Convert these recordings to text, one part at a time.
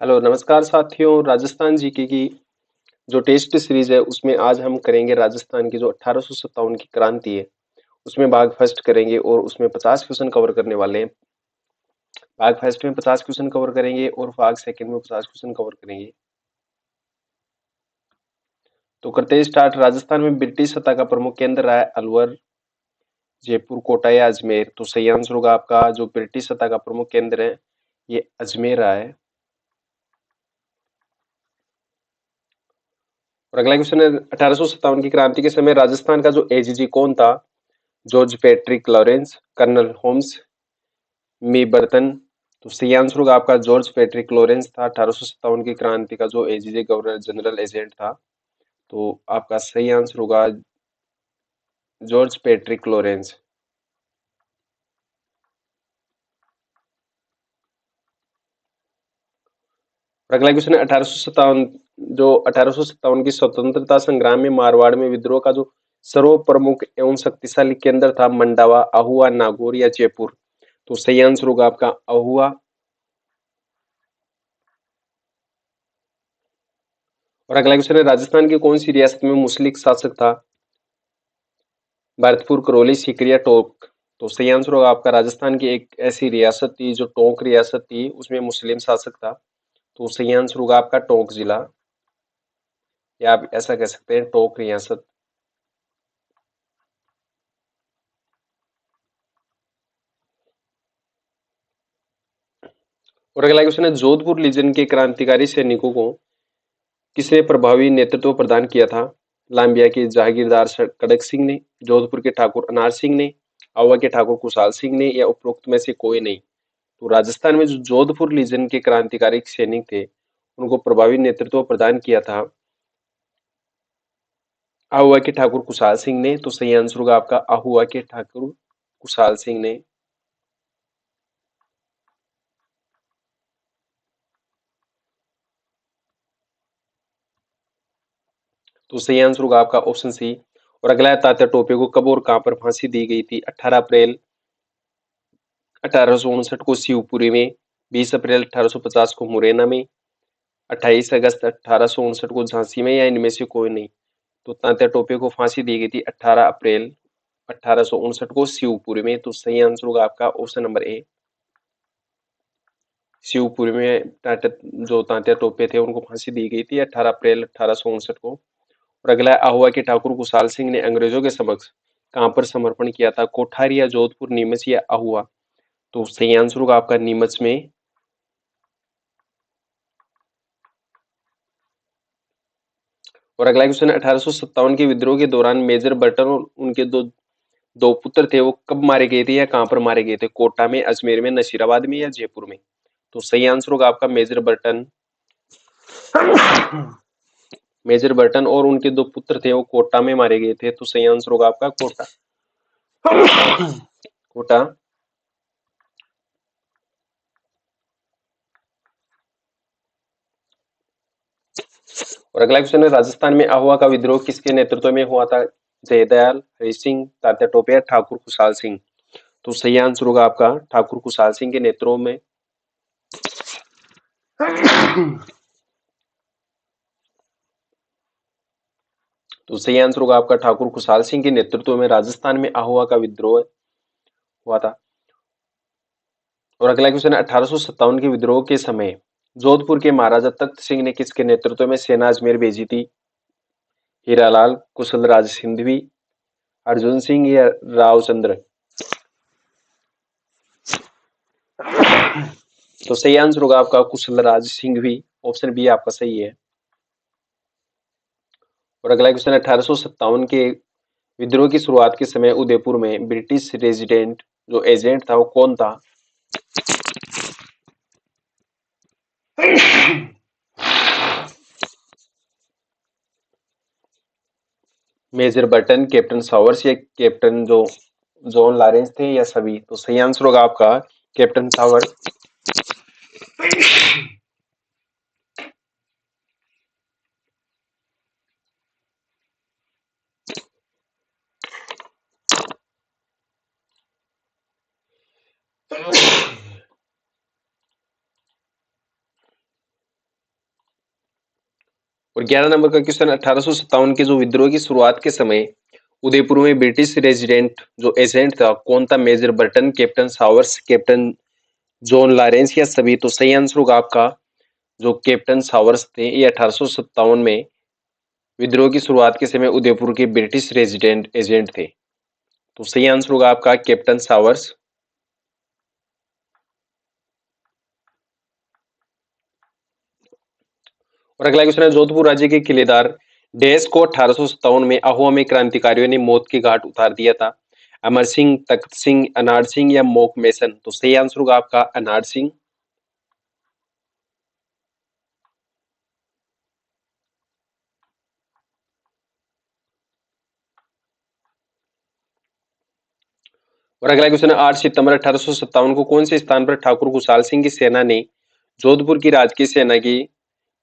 Hello नमस्कार साथियों। Rajasthan GK की जो टेस्ट सीरीज है उसमें आज हम करेंगे राजस्थान की जो 1857 की क्रांति है उसमें भाग फर्स्ट करेंगे और उसमें 50 क्वेश्चन कवर करने वाले हैं। भाग फर्स्ट में 50 क्वेश्चन कवर करेंगे और भाग सेकंड में 50 क्वेश्चन कवर करेंगे। तो करते हैं स्टार्ट। राजस्थान में ब्रिटिश सत्ता का प्रमुख केंद्र रहा है अलवर, जयपुर, कोटा या अजमेर। तो सही आंसर होगा आपका जो ब्रिटिश सत्ता का प्रमुख केंद्र है ये अजमेर रहा है। और अगला क्वेश्चन है 1857 की क्रांति के समय राजस्थान का जो एजीजी कौन था? George Patrick Lawrence, colonel Holmes, मी बर्टन। तो सही आंसर होगा आपका जॉर्ज पैट्रिक लॉरेंस था 1857 की क्रांति का जो एजीजे गवर्नर जनरल एजेंट था। तो आपका सही आंसर होगा जॉर्ज पैट्रिक लॉरेंस। और अगला क्वेश्चन है 1857 जो 1857 की स्वतंत्रता संग्राम में मारवाड़ में विद्रोह का जो सर्व प्रमुख एवं शक्तिशाली केंद्र था मंडावा, अहुआ, नागौर या जयपुर। तो सही आंसर होगा आपका अहुआ। और अगला क्वेश्चन है राजस्थान की कौन सी रियासत में मुस्लिम शासक था? भरतपुर, करौली, सीकर या टोंक। तो सही आंसर होगा आपका राजस्थान की एक ऐसी रियासत थी जो टोंक रियासत थी, उसमें मुस्लिम शासक था। तो सही आंसर होगा आपका टोंक जिला, या आप ऐसा कह सकते हैं टोंक रियासत। और अगला क्वेश्चन है जोधपुर लीजन के क्रांतिकारी सैनिकों को किसने प्रभावी नेतृत्व प्रदान किया था? लांबिया के जहागीरदार कड़क सिंह ने, जोधपुर के ठाकुर अनार सिंह ने, आवा के ठाकुर कुशाल सिंह ने या उपरोक्त में से कोई नहीं। तो राजस्थान में जो जोधपुर लीजन के क्रांतिकारी सैनिक थे उनको प्रभावी नेतृत्व प्रदान किया था आहुआ के ठाकुर कुशाल सिंह ने। तो सही आंसर होगा आपका आहुआ के ठाकुर कुशाल सिंह ने। तो सही आंसर होगा आपका ऑप्शन सी। और अगला है तात्या टोपे को कब और कहां पर फांसी दी गई थी? 18 अप्रैल 1859 को शिवपुरी में, 20 अप्रैल 1850 को मुरैना में, 28 अगस्त 1859 को झांसी में या इनमें से कोई नहीं। तो तात्या टोपे को फांसी दी गई थी 18 अप्रैल 1859 को शिवपुरी में। तो सही आंसर होगा आपका ऑप्शन नंबर ए, शिवपुरी में जो तात्या टोपे थे उनको फांसी दी गई थी 18 अप्रैल 1859 को। और अगला है आहुआ के ठाकुर कुशाल सिंह ने अंग्रेजों के समक्ष कहां पर समर्पण किया था? कोठार या जोधपुर, नीमच या आहुआ। तो सही आंसर होगा आपका नीमच में। और अगला क्वेश्चन है 1857 के विद्रोह के दौरान मेजर बर्टन और उनके दो दो पुत्र थे वो कब मारे गए थे या कहां पर मारे गए थे? कोटा में, अजमेर में, नशीराबाद में या जयपुर में। तो सही आंसर होगा आपका मेजर बर्टन। मेजर बर्टन और उनके दो पुत्र थे वो कोटा में मारे गए थे। तो सही आंसर होगा आपका कोटा। कोटा। और अगला क्वेश्चन है राजस्थान में आहुआ का विद्रोह किसके नेतृत्व में हुआ था? जयदयाल, हरि सिंह, तात्या टोपे या ठाकुर खुशहाल सिंह। तो सही आंसर होगा आपका ठाकुर खुशहाल सिंह के नेतृत्व में। तो सही आंसर होगा आपका ठाकुर खुशहाल सिंह के नेतृत्व में राजस्थान में आहुआ का विद्रोह हुआ था। और अगला क्वेश्चन है 1857 के विद्रोह के समय जोधपुर के महाराजा तख्त सिंह ने किसके नेतृत्व में सेना अजमेर भेजी थी? हीरालाल, कुशलराज सिंधवी, अर्जुन सिंह या रावचंद्र। तो सही आंसर होगा आपका कुशलराज सिंघवी। ऑप्शन बी आपका सही है। और अगला क्वेश्चन 1857 के विद्रोह की शुरुआत के समय उदयपुर में ब्रिटिश रेजिडेंट जो एजेंट था वो कौन था? मेजर बर्टन, कैप्टन सावर्स या कैप्टन जो जॉन लॉरेंस थे या सभी। तो सही आंसर होगा आपका कैप्टन सावर्स। और 11 नंबर का क्वेश्चन, 1857 के जो विद्रोह की शुरुआत के समय उदयपुर में ब्रिटिश रेजिडेंट जो एजेंट था कौन था? Major Burton, captain Sowers, Captain John Lawrence या सभी? तो सही आंसर होगा आपका जो कैप्टन सावर्स थे, ये 1857 में विद्रोह की शुरुआत के समय उदयपुर के ब्रिटिश रेजिडेंट एजेंट थे। तो सही आंसर होगा आपका कैप्टन सावर्स। और अगला क्वेश्चन है, जोधपुर राज्य के किलेदार डैश को 1857 में आहुआ में क्रांतिकारियों ने मौत के घाट उतार दिया था? अमर सिंह, तख्त सिंह, अनाड़ सिंह या मोक मैसन? तो सही आंसर होगा आपका अनाड़ सिंह। और अगला क्वेश्चन है, 8 सितंबर 1857 को कौन से स्थान पर ठाकुर खुशहाल सिंह की सेना ने जोधपुर की राजकीय सेना की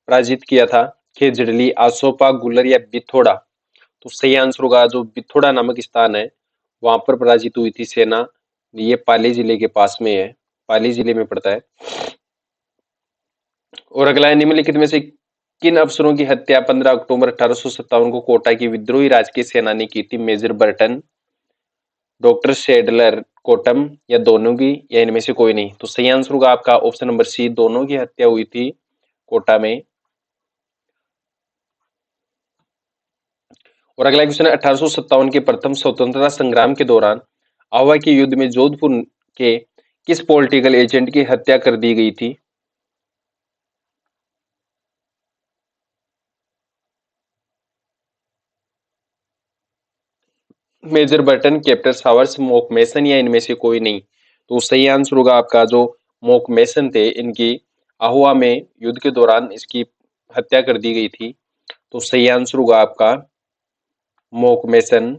पराजित किया था? खेजड़ली, आसोपा, गुलर या बिथोड़ा? तो सही आंसर होगा जो बिथोड़ा नामक स्थान है, वहां पर पराजित हुई थी सेना। ये पाली जिले के पास में है, पाली जिले में पड़ता है। और अगला है, निम्नलिखित में से किन अफसरों की हत्या 15 अक्टूबर 1857 को कोटा की विद्रोही राजकीय सेना ने की थी? मेजर बर्टन, डॉक्टर शेडलर, कोटम या दोनों की या इनमें से कोई नहीं? तो सही आंसर होगा आपका ऑप्शन नंबर सी, दोनों की हत्या हुई थी कोटा में। और अगला क्वेश्चन है, 1857 के प्रथम स्वतंत्रता संग्राम के दौरान आवा के युद्ध में जोधपुर के किस पॉलिटिकल एजेंट की हत्या कर दी गई थी? Major Burton, captain Showers, Monck Mason या इनमें से कोई नहीं? तो सही आंसर होगा आपका जो मोक मेसन थे, इनकी आहुआ में युद्ध के दौरान इसकी हत्या कर दी गई थी। तो सही आंसर होगा आपका मोक मेसन।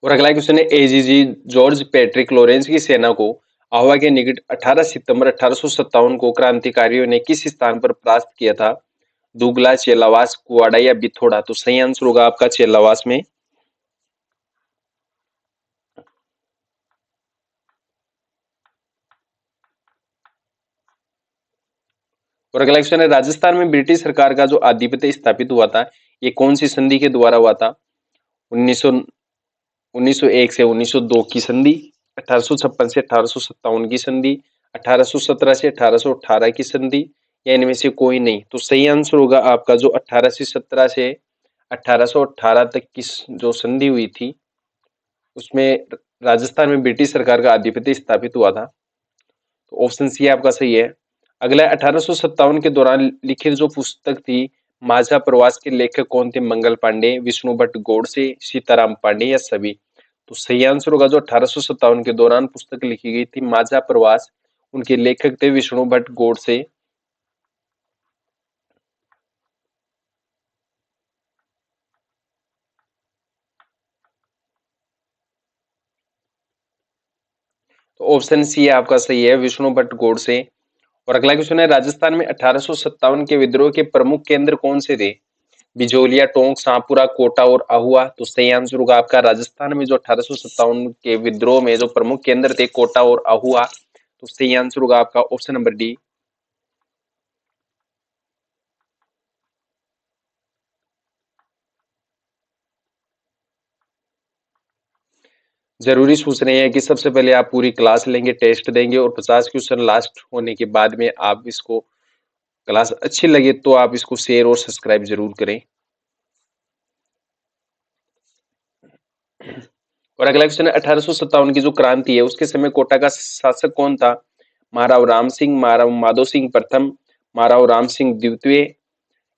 और अगला क्वेश्चन है, एजीजी जॉर्ज पैट्रिक लॉरेंस की सेना को आहुआ के निकट 18 सितंबर 1857 को क्रांतिकारियों ने किस स्थान पर परास्त किया था? दुगला, चेलावास, कुआडा या बिथोड़ा? तो सही आंसर होगा आपका चेलावास में। और अगला क्वेश्चन है, राजस्थान में ब्रिटिश सरकार का जो आधिपत्य स्थापित हुआ था, ये कौन सी संधि के द्वारा हुआ था? 1900 1901 से 1902 की संधि, 1856 से 1857 की संधि, 1817 से 1818 की संधि या इनमें से कोई नहीं? तो सही आंसर होगा आपका जो 1817 से 1818 तक की जो संधि हुई थी, उसमें राजस्थान में ब्रिटिश सरकार का आधिपत्य स्थापित हुआ था। तो ऑप्शन सी आपका सही है। अगला 1857 के दौरान लिखित जो पुस्तक थी माझा प्रवास के लेखक कौन थे? मंगल पांडे, विष्णु भट्ट गोडसे, सीताराम पांडे या सभी? तो सही आंसर होगा जो 1857 के दौरान पुस्तक लिखी गई थी माझा प्रवास, उनके लेखक थे विष्णु भट्ट गोडसे। तो ऑप्शन सी आपका सही है, विष्णु भट्ट गोडसे। और अगला क्वेश्चन है, राजस्थान में 1857 के विद्रोह के प्रमुख केंद्र कौन से थे? बिजोलिया, टोंक, शाहपुरा, कोटा और आहुआ? तो सही आंसर होगा आपका राजस्थान में जो 1857 के विद्रोह में जो प्रमुख केंद्र थे कोटा और आहुआ। तो सही आंसर होगा आपका ऑप्शन नंबर डी। जरूरी सोच रहे हैं कि सबसे पहले आप पूरी क्लास लेंगे, टेस्ट देंगे और 50 क्वेश्चन लास्ट होने के बाद में आप इसको, क्लास अच्छी लगे तो आप इसको शेयर और सब्सक्राइब जरूर करें। और अगला क्वेश्चन है, 1857 की जो क्रांति है उसके समय कोटा का शासक कौन था? महाराव राम सिंह, महाराव माधो सिंह प्रथम, महाराव राम सिंह द्वितीय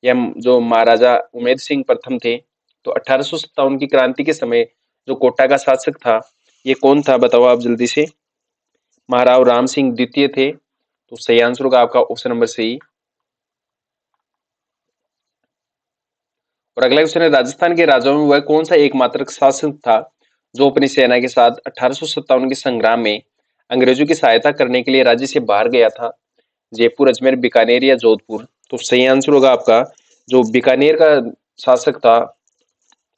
या जो महाराजा उमेद सिंह प्रथम थे? तो 1857 की क्रांति के समय जो कोटा का शासक था ये कौन था? बताओ आप जल्दी से। महाराव राम सिंह द्वितीय थे। तो सही आंसर होगा आपका ऑप्शन नंबर सी। और अगला क्वेश्चन है, राजस्थान के राजाओं में वह कौन सा एकमात्र शासक था जो अपनी सेना के साथ 1857 के संग्राम में अंग्रेजों की सहायता करने के लिए राज्य से बाहर गया था? जयपुर, अजमेर, बीकानेर या जोधपुर? तो सही आंसर होगा आपका जो बीकानेर का शासक था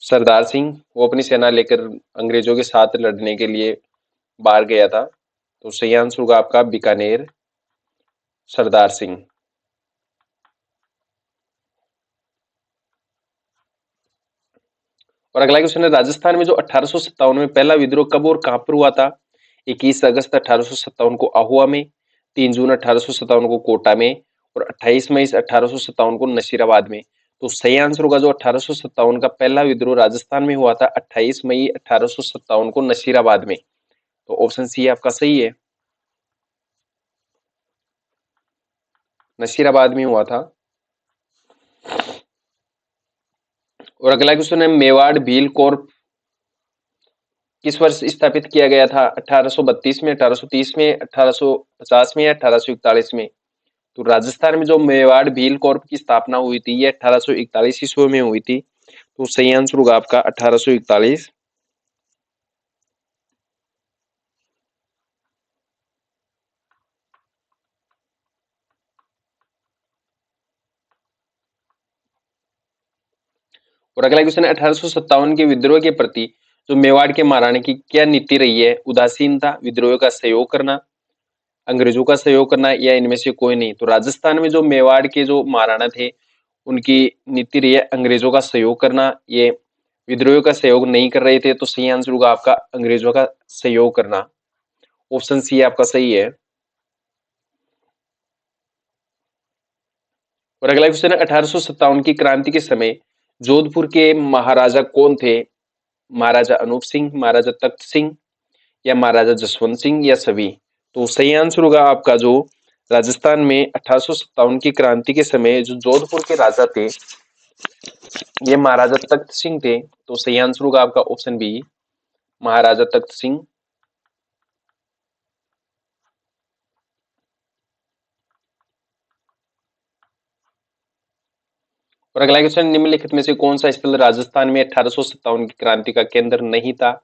सरदार सिंह, वो अपनी सेना लेकर अंग्रेजों के साथ लड़ने के लिए बाहर गया था। तो सही आंसर होगा आपका बीकानेर। सरदार सिंह। और अगला क्वेश्चन है, राजस्थान में जो 1857 में पहला विद्रोह कब और कहां पर हुआ था? 21 अगस्त 1857 को आहुआ में, 3 जून 1857 को कोटा में और 28 मई 1857 को नसीराबाद में। तो सही आंसर होगा जो 1857 का पहला विद्रोह राजस्थान में हुआ था 28 मई 1857 को नसीराबाद में। तो ऑप्शन सी आपका सही है, नसीराबाद में हुआ था। और अगला क्वेश्चन है, मेवाड़ भील कॉर्प किस वर्ष स्थापित किया गया था? 1832 में, 1830 में, 1850 में या 1841 में? तो राजस्थान में जो मेवाड़ भील कॉर्प की स्थापना हुई थी ये 1841 ईस्वी में हुई थी। तो सही आंसर होगा आपका 1841। और अगला क्वेश्चन है, 1857 के विद्रोह के प्रति जो मेवाड़ के महाराणा की क्या नीति रही है? उदासीनता, विद्रोह का सहयोग करना, अंग्रेजों का सहयोग करना या इनमें से कोई नहीं? तो राजस्थान में जो मेवाड़ के जो महाराणा थे उनकी नीति रही है अंग्रेजों का सहयोग करना, ये विद्रोह का सहयोग नहीं कर रहे थे। तो सही आंसर होगा आपका अंग्रेजों का सहयोग करना, ऑप्शन सी आपका सही है। और अगला क्वेश्चन है, 1857 की क्रांति के समय जोधपुर के महाराजा कौन थे? महाराजा अनूप सिंह, महाराजा तख्त सिंह या महाराजा जसवंत सिंह या सभी? तो सही आंसर होगा आपका जो राजस्थान में 1857 की क्रांति के समय जो जोधपुर के राजा थे ये महाराजा तख्त सिंह थे। तो सही आंसर होगा आपका ऑप्शन बी, महाराजा तख्त सिंह। और अगला क्वेश्चन, निम्नलिखित में से कौन सा स्थल राजस्थान में 1857 की क्रांति का केंद्र नहीं था?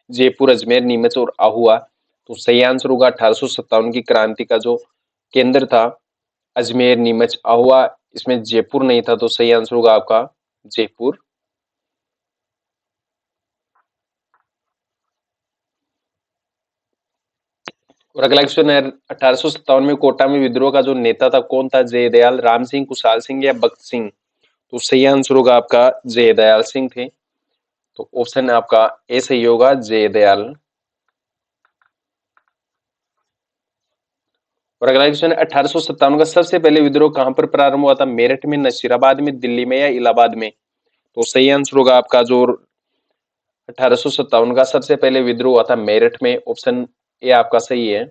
जयपुर, अजमेर, नीमच और आहुआ। तो सही आंसर होगा 1857 की क्रांति का जो केंद्र था अजमेर, नीमच, आहुआ, इसमें जयपुर नहीं था। तो सही आंसर होगा आपका जयपुर। और अगला क्वेश्चन है, 1857 में कोटा में विद्रोह का जो नेता था कौन था? जयदयाल, राम सिंह, कुशाल सिंह या भगत सिंह? तो सही आंसर होगा आपका जयदयाल सिंह थे। तो ऑप्शन आपका ए सही होगा, जयदयाल। और अगला क्वेश्चन है, 1857 का सबसे पहले विद्रोह कहां पर प्रारंभ हुआ था? मेरठ में, नसीराबाद में, दिल्ली में या इलाहाबाद में? तो सही आंसर होगा आपका जो 1857 का सबसे पहले विद्रोह हुआ था मेरठ में, ऑप्शन ए आपका सही है।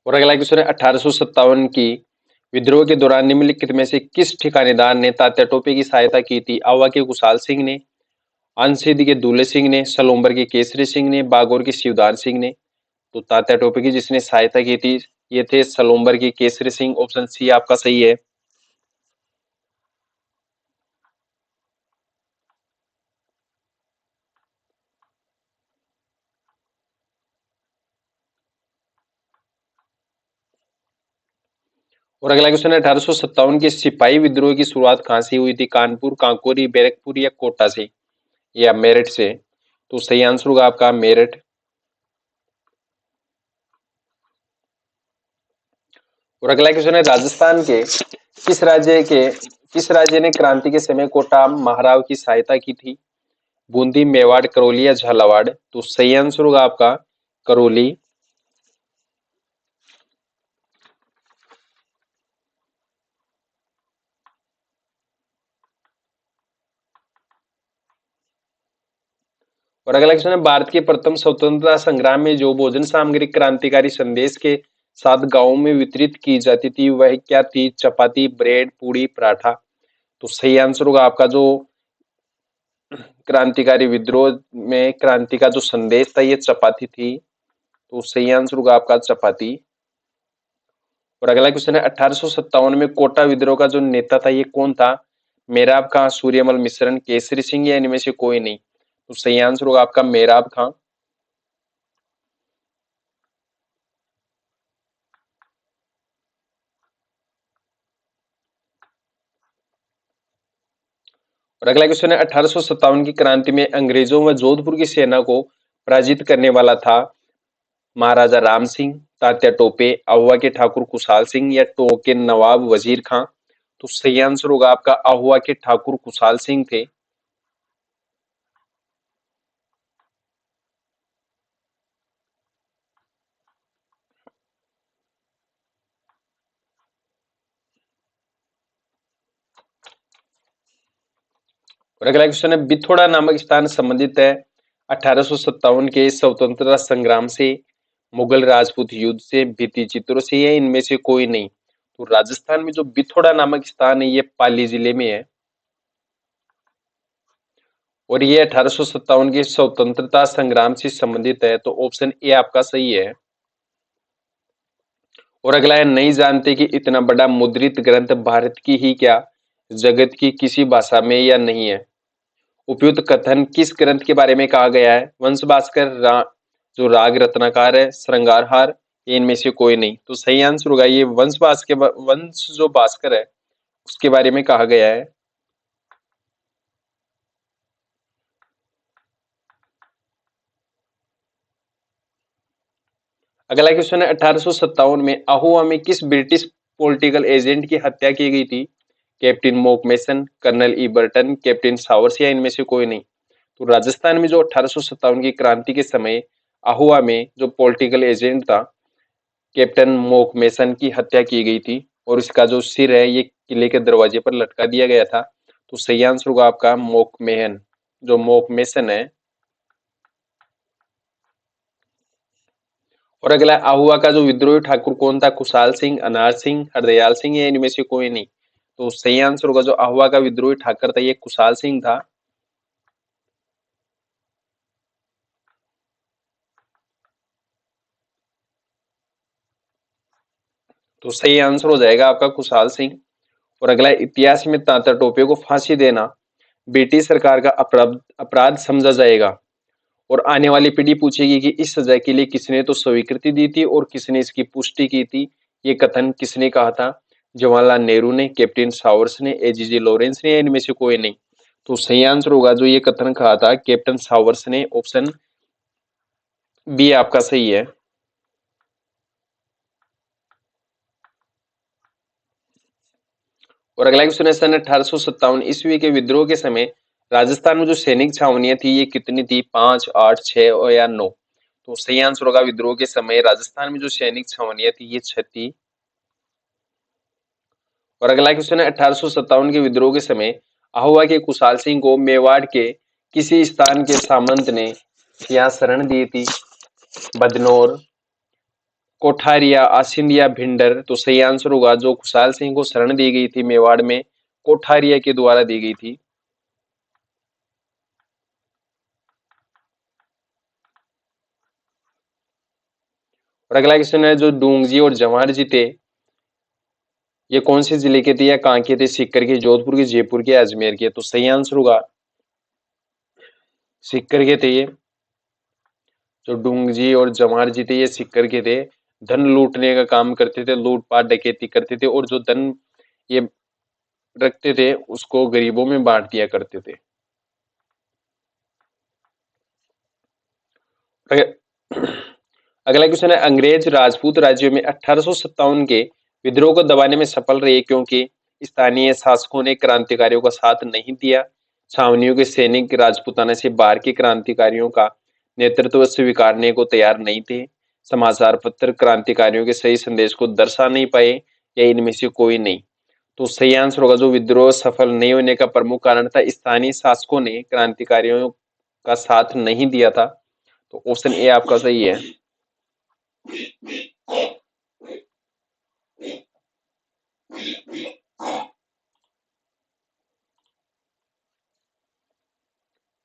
और अगला क्वेश्चन है, 1857 की विद्रोह के दौरान निम्नलिखित में से किस ठिकानेदार ने तात्या टोपे की सहायता की थी? आवा के कुशाल सिंह ने, अनसीद के दूल्हे सिंह ने, सलोम्बर के केसरी सिंह ने, बागौर के शिवदार सिंह ने? तो तात्या टोपे की जिसने सहायता की थी ये थे सलोम्बर के केसरी सिंह, ऑप्शन सी आपका सही है। और अगला क्वेश्चन है, 1857 के सिपाही विद्रोह की शुरुआत कहां से हुई थी? कानपुर, कांकोरी, बैरकपुर या कोटा से या मेरठ से? तो सही आंसर होगा आपका मेरठ। और अगला क्वेश्चन है, राजस्थान के किस राज्य ने क्रांति के समय कोटा महाराव की सहायता की थी? बूंदी, मेवाड़, करौली या झालावाड़? तो सही आंसर होगा आपका करौली। और अगला क्वेश्चन है, भारत के प्रथम स्वतंत्रता संग्राम में जो भोजन सामग्री क्रांतिकारी संदेश के साथ गांवों में वितरित की जाती थी वह क्या थी? चपाती, ब्रेड, पूड़ी, पराठा? तो सही आंसर होगा आपका जो क्रांतिकारी विद्रोह में क्रांति का जो संदेश था ये चपाती थी। तो सही आंसर होगा आपका चपाती। और अगला क्वेश्चन है, 1857 में कोटा विद्रोह का जो नेता था ये कौन था? मेराब खां, सूर्यमल मिश्रण, केसरी सिंह या इनमें से कोई नहीं? तो सही आंसर होगा आपका मेराब खां। और अगला क्वेश्चन है, 1857 की क्रांति में अंग्रेजों व जोधपुर की सेना को पराजित करने वाला था महाराजा राम सिंह, तात्या टोपे, आहुआ के ठाकुर कुशाल सिंह या टोंक के नवाब वजीर खां? तो सही आंसर होगा आपका आहुआ के ठाकुर कुशाल सिंह थे। और अगला क्वेश्चन है, बिथोड़ा नामक स्थान संबंधित है 1857 के स्वतंत्रता संग्राम से, मुगल राजपूत युद्ध से, भित्ति चित्रों से, या इनमें से कोई नहीं? तो राजस्थान में जो बिथोड़ा नामक स्थान है ये पाली जिले में है और ये 1857 के स्वतंत्रता संग्राम से संबंधित है, तो ऑप्शन ए आपका सही है। और अगला है, नहीं जानते कि इतना बड़ा मुद्रित ग्रंथ भारत की ही क्या जगत की किसी भाषा में या नहीं है? उपयुक्त कथन किस ग्रंथ के बारे में कहा गया है? वंश भास्कर, जो राग रत्नाकर है, श्रृंगारहार, इनमें से कोई नहीं? तो सही आंसर होगा ये वंश जो भास्कर है उसके बारे में कहा गया है। अगला क्वेश्चन है, 1857 में आहुआ में किस ब्रिटिश पॉलिटिकल एजेंट की हत्या की गई थी? कैप्टन मोकमेसन, कर्नल इबर्टन, कैप्टन सावर्स, या इनमें से कोई नहीं? तो राजस्थान में जो 1857 की क्रांति के समय आहुआ में जो पॉलिटिकल एजेंट था कैप्टन मोकमेसन की हत्या की गई थी और इसका जो सिर है ये किले के दरवाजे पर लटका दिया गया था। तो सही आंसर होगा आपका मोकमेहन, जो मोकमेसन है। और अगला, आहुआ का जो विद्रोही ठाकुर कौन था? कुशाल सिंह, अनार सिंह, हरदयाल सिंह, या इनमें से कोई नहीं? तो सही आंसर होगा जो आहुआ का विद्रोही ठाकुर था ये कुशाल सिंह था। तो सही आंसर हो जाएगा आपका कुशाल सिंह। और अगला, इतिहास में तांता टोपे को फांसी देना ब्रिटिश सरकार का अपराध अपराध समझा जाएगा और आने वाली पीढ़ी पूछेगी कि इस सजा के लिए किसने तो स्वीकृति दी थी और किसने इसकी पुष्टि की थी? ये कथन किसने कहा था? जवाहरलाल नेहरू ने, कैप्टन सावर्स ने, एजीजे लॉरेंस ने, या इनमें से कोई नहीं? तो सही आंसर होगा जो ये कथन कहा था कैप्टन सावर्स ने, ऑप्शन बी आपका सही है। और अगला क्वेश्चन है, सन 1857 ईस्वी के विद्रोह के समय राजस्थान में जो सैनिक छावनियां थी ये कितनी थी? 5, 8, 6 और या 9? तो सही आंसर होगा विद्रोह के समय राजस्थान में जो सैनिक छावनियां थी ये 6 थी। और अगला क्वेश्चन है, 1857 के विद्रोह के समय आहुआ के कुशाल सिंह को मेवाड़ के किसी स्थान के सामंत ने यहाँ शरण दी थी? बदनौर, कोठारिया, आसिंद, या भिंडर? तो सही आंसर होगा जो कुशाल सिंह को शरण दी गई थी मेवाड़ में, कोठारिया के द्वारा दी गई थी। और अगला क्वेश्चन है, जो डूंगजी और जवाहर जी थे ये कौन से जिले के थे या कहाँ के थे? सीकर के, जोधपुर के, जयपुर के, अजमेर के? तो सही आंसर होगा सीकर के थे ये। जो डूंगजी और जवाहर जी थे ये सीकर के थे। धन लूटने का काम करते थे, लूटपाट डकैती करते थे और जो धन ये रखते थे उसको गरीबों में बांट दिया करते थे। अगला क्वेश्चन है, अंग्रेज राजपूत राज्यों में 1857 के विद्रोह को दबाने में सफल रहे क्योंकि स्थानीय शासकों ने क्रांतिकारियों का साथ नहीं दिया, छावनियों के सैनिक राजपूताना से बाहर के क्रांतिकारियों का नेतृत्व स्वीकारने को तैयार नहीं थे, समाचार पत्र क्रांतिकारियों के सही संदेश को दर्शा नहीं पाए, या इनमें से कोई नहीं? तो सही आंसर होगा जो विद्रोह सफल नहीं होने का प्रमुख कारण था स्थानीय शासकों ने क्रांतिकारियों का साथ नहीं दिया था। तो ऑप्शन ए आपका सही है।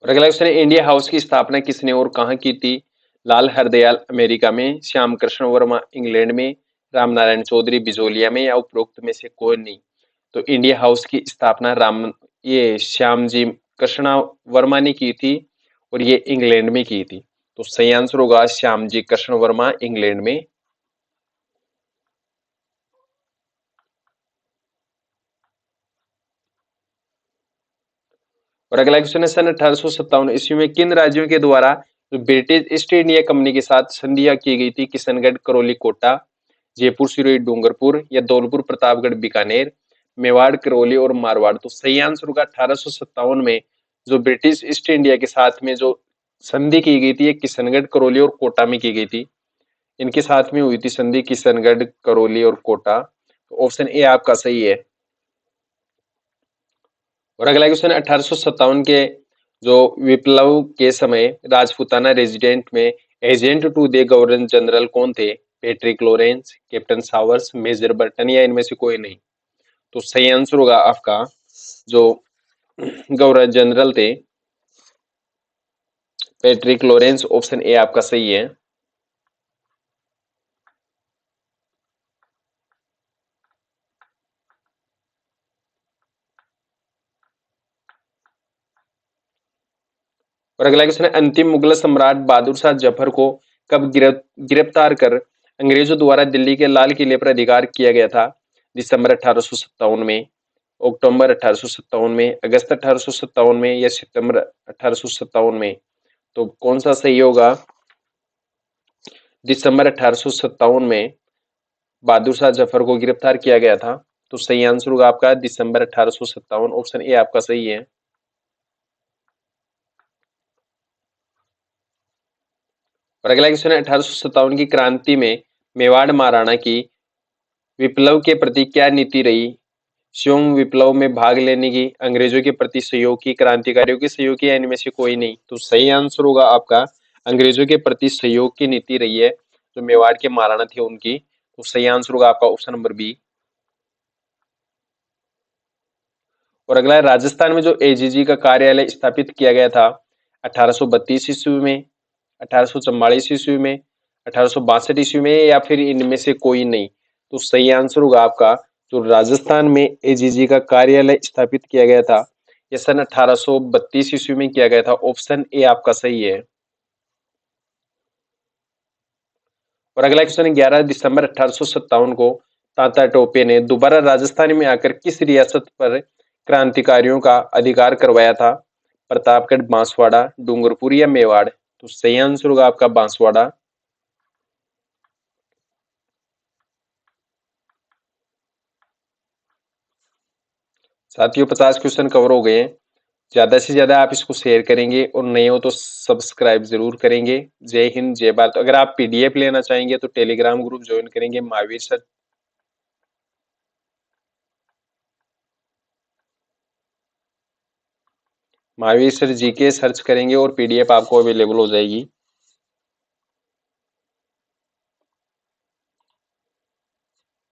और अगला क्वेश्चन है, इंडिया हाउस की स्थापना किसने और कहाँ की थी? लाल हरदयाल अमेरिका में, श्याम कृष्ण वर्मा इंग्लैंड में, रामनारायण चौधरी बिजोलिया में, या उपरोक्त में से कोई नहीं? तो इंडिया हाउस की स्थापना ये श्याम जी कृष्णा वर्मा ने की थी और ये इंग्लैंड में की थी। तो सही आंसर होगा श्याम जी कृष्ण वर्मा इंग्लैंड में। और अगला क्वेश्चन है, सन 1857 ईस्वी में किन राज्यों के द्वारा जो ब्रिटिश ईस्ट इंडिया कंपनी के साथ संधियां की गई थी किशनगढ़, करौली, कोटा, जयपुर, सिरोही, डूंगरपुर या धौलपुर, प्रतापगढ़, बीकानेर, मेवाड़, करौली और मारवाड़। तो सही आंसर होगा 1857 में जो ब्रिटिश ईस्ट इंडिया के साथ में जो संधि की गई थी, ये किशनगढ़, करौली और कोटा में की गई थी। इनके साथ में हुई थी संधि, किशनगढ़, करौली और कोटा। तो ऑप्शन ए आपका सही है। और अगला क्वेश्चन, 1857 के जो विप्लव के समय राजपूताना रेजिडेंट में agent to the governor general कौन थे? Patrick Lawrence, captain Showers, major Burton या इनमें से कोई नहीं। तो सही आंसर होगा आपका जो गवर्नर जनरल थे पैट्रिक लॉरेंस, ऑप्शन ए आपका सही है। और अगला क्वेश्चन है, अंतिम मुगल सम्राट बहादुर शाह जफर को कब गिरफ्तार कर अंग्रेजों द्वारा दिल्ली के लाल किले पर अधिकार किया गया था? दिसंबर 1857 में, अक्टूबर 1857 में, अगस्त 1857 में या सितंबर 1857 में? तो कौन सा सही होगा? दिसंबर 1857 में बहादुर शाह जफर को गिरफ्तार किया गया था। तो सही आंसर होगा आपका दिसंबर 1857, ऑप्शन ए आपका सही है। और अगला क्वेश्चन है, 1857 की क्रांति में मेवाड़ महाराणा की विप्लव के प्रति क्या नीति रही? स्योम विप्लव में भाग लेने की, अंग्रेजों के प्रति सहयोग की, क्रांतिकारियों के सहयोग की या इनमें से कोई नहीं? तो सही आंसर होगा आपका अंग्रेजों के प्रति सहयोग की नीति रही है जो मेवाड़ के महाराणा थे उनकी। तो सही आंसर होगा आपका ऑप्शन नंबर बी। और अगला है, राजस्थान में जो एजीजी का कार्यालय स्थापित किया गया था 1832 ईस्वी में, 1844 ईस्वी में, 1862 ईस्वी में या फिर इनमें से कोई नहीं? तो सही आंसर होगा आपका जो राजस्थान में एजीजी का कार्यालय स्थापित किया गया था यह सन 1832 ईस्वी में किया गया था। ऑप्शन ए आपका सही है। और अगला क्वेश्चन, 11 दिसंबर 1857 को तात्या टोपे ने दोबारा राजस्थान में आकर किस रियासत पर क्रांतिकारियों का अधिकार करवाया था? प्रतापगढ़, बांसवाड़ा, डूंगरपुर या मेवाड़? तो सही आंसर होगा आपका बांसवाड़ा। साथियों 50 क्वेश्चन कवर हो गए हैं। ज्यादा से ज्यादा आप इसको शेयर करेंगे और नए हो तो सब्सक्राइब जरूर करेंगे। जय हिंद, जय भारत। अगर आप पीडीएफ लेना चाहेंगे तो टेलीग्राम ग्रुप ज्वाइन करेंगे, महावीर सर जी के सर्च करेंगे और पीडीएफ आपको अवेलेबल हो जाएगी।